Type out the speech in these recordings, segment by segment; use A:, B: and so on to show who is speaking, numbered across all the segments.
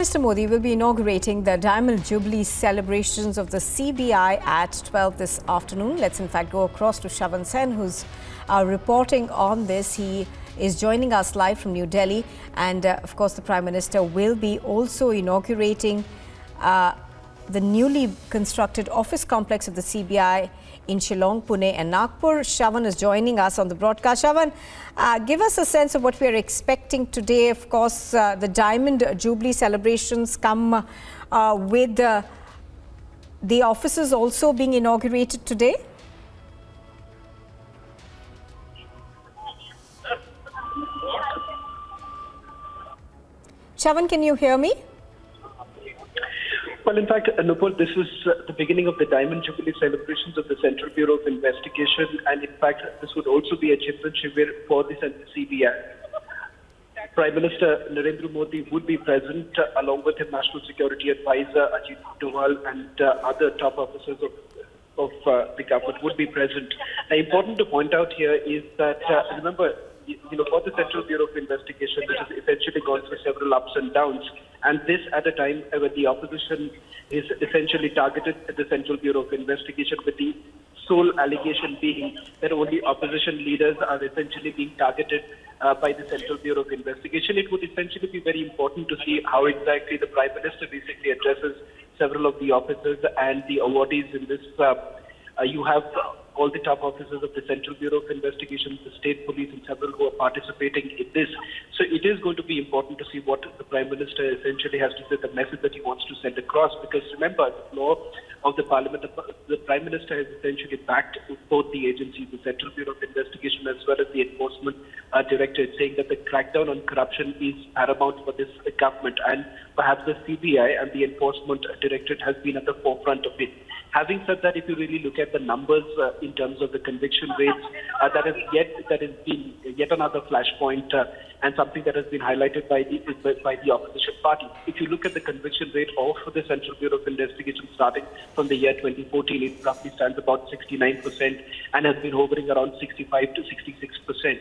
A: Minister Modi will be inaugurating the Diamond Jubilee celebrations of the CBI at 12 this afternoon. Let's in fact go across to Shawan, who's reporting on this. He is joining us live from New Delhi, and of course the Prime Minister will be also inaugurating the newly constructed office complex of the CBI in Shillong, Pune and Nagpur. Shawan is joining us on the broadcast. Shawan, give us a sense of what we are expecting today. Of course, the Diamond Jubilee celebrations come with the offices also being inaugurated today. Shawan, can you hear me?
B: Well, in fact, Nupur, this is the beginning of the Diamond Jubilee celebrations of the Central Bureau of Investigation, and in fact, this would also be a Chitran Shivir for the CBI. Prime Minister Narendra Modi would be present, along with his National Security Advisor Ajit Doval and other top officers of the government would be present. Now, important to point out here is that, remember, for the Central Bureau of Investigation, which has essentially gone through several ups and downs, and this at a time when the opposition is essentially targeted at the Central Bureau of Investigation, with the sole allegation being that only opposition leaders are essentially being targeted by the Central Bureau of Investigation. It would essentially be very important to see how exactly the Prime Minister basically addresses several of the officers and the awardees in this. You have all the top officers of the Central Bureau of Investigation, the state police, and several who are participating in this. So it is going to be important to see what the Prime Minister essentially has to say, the message that he wants to send across. Because remember, the floor of the Parliament, the Prime Minister has essentially backed both the agencies, the Central Bureau of Investigation as well as the Enforcement Directorate, saying that the crackdown on corruption is paramount for this government, and perhaps the CBI and the Enforcement Directorate has been at the forefront of it. Having said that, if you really look at the numbers in terms of the conviction rates, that has been yet another flashpoint and something that has been highlighted by the opposition party. If you look at the conviction rate of the Central Bureau of Investigation starting from the year 2014, it roughly stands about 69% and has been hovering around 65 to 66%.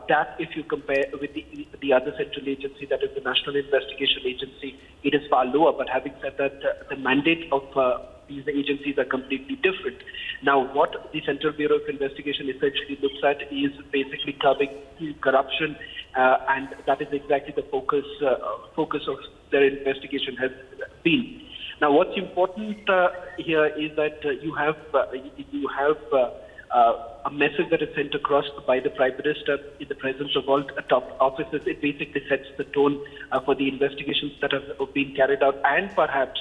B: That, if you compare with the other central agency, that is the National Investigation Agency, it is far lower. But having said that, the mandate of these agencies are completely different. Now, what the Central Bureau of Investigation essentially looks at is basically curbing corruption, and that is exactly the focus of their investigation has been. Now, what's important here is that you have a message that is sent across by the Prime Minister in the presence of all top officers. It basically sets the tone for the investigations that have been carried out, and perhaps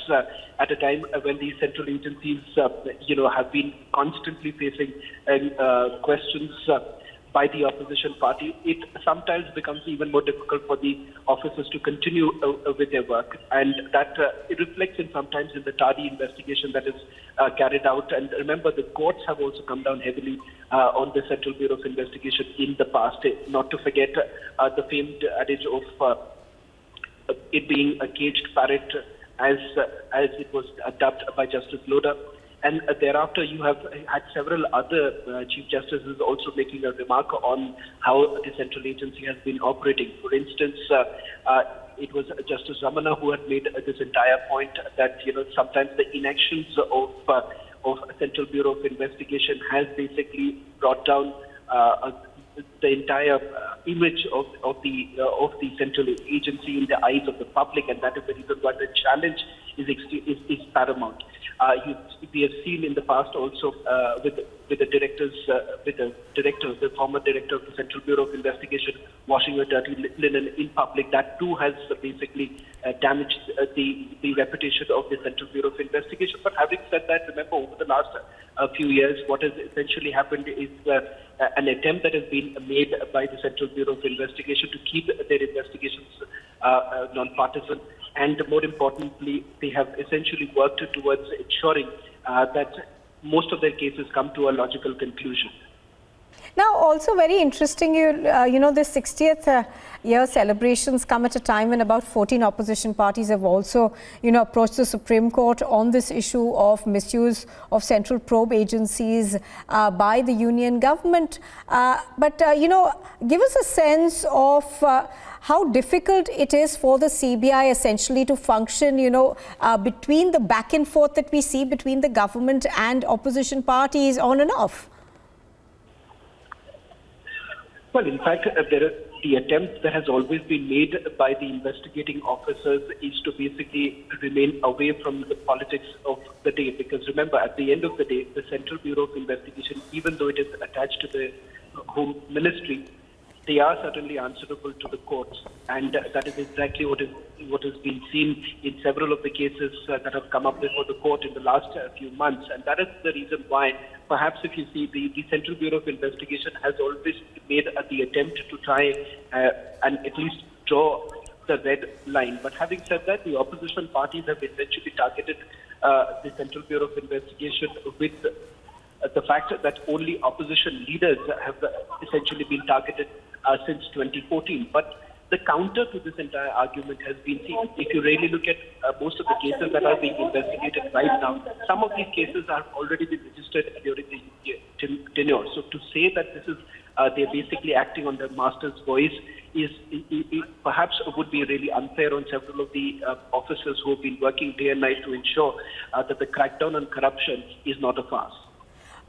B: at a time when these central agencies, have been constantly facing questions by the opposition party, it sometimes becomes even more difficult for the officers to continue with their work, and that it reflects sometimes in the tardy investigation that is carried out. And remember, the courts have also come down heavily on the Central Bureau of Investigation in the past. Not to forget the famed adage of it being a caged parrot, as it was dubbed by Justice Lodha. And thereafter, you have had several other Chief Justices also making a remark on how the central agency has been operating. For instance, it was Justice Ramana who had made this entire point that sometimes the inactions of Central Bureau of Investigation has basically brought down the entire image of the central agency in the eyes of the public, and that is the reason why the challenge is paramount. We have seen in the past also with the directors, the former director of the Central Bureau of Investigation washing a dirty linen in public. That too has basically damaged the reputation of the Central Bureau of Investigation. But having said that, remember, over the last few years, what has essentially happened is an attempt that has been made by the Central Bureau of Investigation to keep their investigations non-partisan. And more importantly, they have essentially worked towards ensuring that most of their cases come to a logical conclusion.
A: Now, also very interesting, you know, this 60th year celebrations come at a time when about 14 opposition parties have also, you know, approached the Supreme Court on this issue of misuse of central probe agencies by the union government. You know, give us a sense of how difficult it is for the CBI essentially to function, you know, between the back and forth that we see between the government and opposition parties on and off.
B: Well, in fact, the attempt that has always been made by the investigating officers is to basically remain away from the politics of the day. Because remember, at the end of the day, the Central Bureau of Investigation, even though it is attached to the Home Ministry, they are certainly answerable to the courts, and that is exactly what has been seen in several of the cases that have come up before the court in the last few months. And that is the reason why, perhaps if you see, the Central Bureau of Investigation has always made the attempt to try and at least draw the red line. But having said that, the opposition parties have essentially targeted the Central Bureau of Investigation with the fact that only opposition leaders have essentially been targeted since 2014. But the counter to this entire argument has been, if you really look at most of the cases that are being investigated right now, some of these cases have already been registered during the tenure. So to say that this is they're basically acting on their master's voice is perhaps would be really unfair on several of the officers who have been working day and night to ensure that the crackdown on corruption is not a farce.